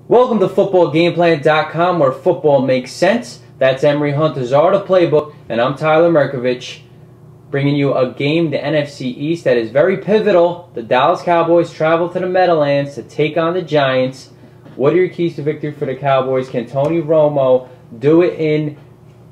Welcome to footballgameplan.com, where football makes sense. That's Emery Hunter's Art of Playbook, and I'm Tyler Merkovich, bringing you a game, the NFC East, that is very pivotal. The Dallas Cowboys travel to the Meadowlands to take on the Giants. What are your keys to victory for the Cowboys? Can Tony Romo do it in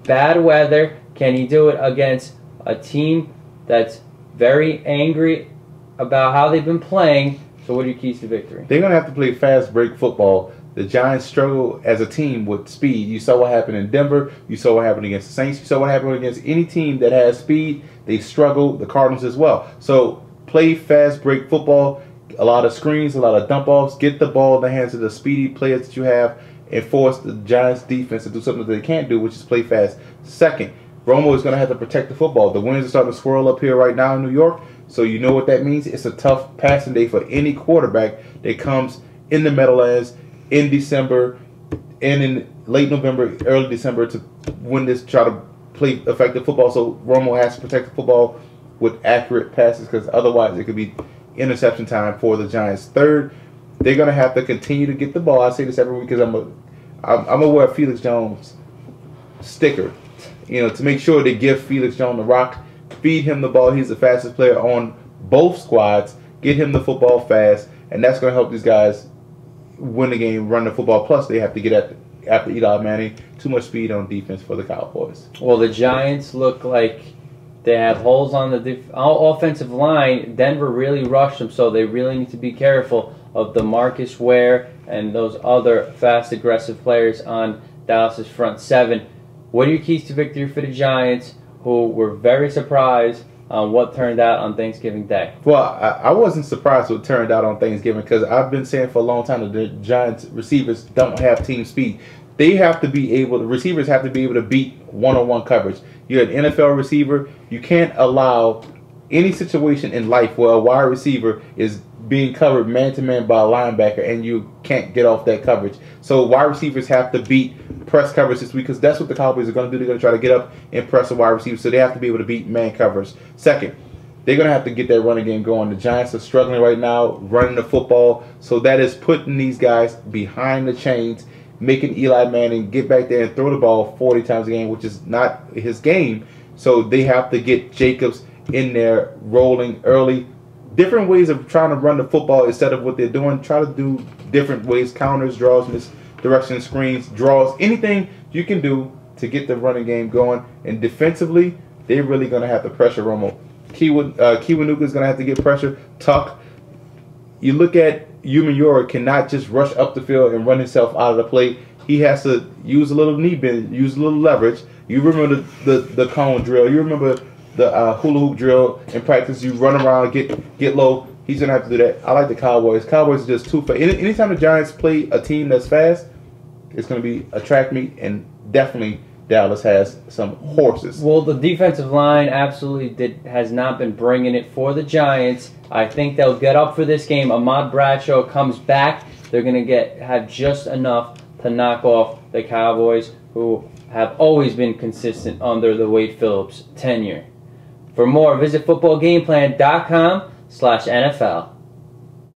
bad weather? Can he do it against a team that's very angry about how they've been playing? So what are your keys to victory? They're going to have to play fast break football. The Giants struggle as a team with speed. You saw what happened in Denver. You saw what happened against the Saints. You saw what happened against any team that has speed. They struggle. The Cardinals as well. So play fast break football. A lot of screens, a lot of dump offs. Get the ball in the hands of the speedy players that you have and force the Giants defense to do something that they can't do, which is play fast. Second, Romo is going to have to protect the football. The winds are starting to swirl up here right now in New York. So you know what that means. It's a tough passing day for any quarterback that comes in the Meadowlands in December and in late November, early December to try to play effective football. So Romo has to protect the football with accurate passes, because otherwise it could be interception time for the Giants. Third, they're going to have to continue to get the ball. I say this every week because I'm going to wear a Felix Jones sticker, to make sure they give Felix Jones the rock, feed him the ball. He's the fastest player on both squads. Get him the football fast, and that's going to help these guys win the game, run the football. Plus, they have to get after Eli Manning. Too much speed on defense for the Cowboys. Well, the Giants look like they have holes on the offensive line. Denver really rushed them, so they really need to be careful of DeMarcus Ware and those other fast, aggressive players on Dallas's front seven. What are your keys to victory for the Giants, who were very surprised on what turned out on Thanksgiving Day? Well, I wasn't surprised what turned out on Thanksgiving, because I've been saying for a long time that the Giants receivers don't have team speed. They have to be able, the receivers have to be able to beat one-on-one coverage. You're an NFL receiver. You can't allow any situation in life where a wide receiver is being covered man-to-man by a linebacker and you can't get off that coverage. So wide receivers have to beat press coverage this week, because that's what the Cowboys are going to do. They're going to try to get up and press a wide receiver, so they have to be able to beat man coverage. Second, they're going to have to get that running game going. The Giants are struggling right now running the football, so that is putting these guys behind the chains, making Eli Manning get back there and throw the ball 40 times a game, which is not his game. So they have to get Jacobs in there rolling early. Different ways of trying to run the football instead of what they're doing. Try to do different ways, counters, draws, misdirection screens, draws, anything you can do to get the running game going. And defensively, they're really going to have to pressure Romo. Kiwanuka is going to have to get pressure. Tuck. You look at Umenyiora cannot just rush up the field and run himself out of the play. He has to use a little knee bend, use a little leverage. You remember the cone drill. You remember the hula hoop drill in practice. You run around, get low. He's going to have to do that. I like the Cowboys. Cowboys are just too fast. Anytime the Giants play a team that's fast, it's going to be a track meet, and definitely Dallas has some horses. Well, the defensive line absolutely has not been bringing it for the Giants. I think they'll get up for this game. Ahmad Bradshaw comes back. They're going to have just enough to knock off the Cowboys, who have always been consistent under the Wade Phillips tenure. For more, visit footballgameplan.com/NFL.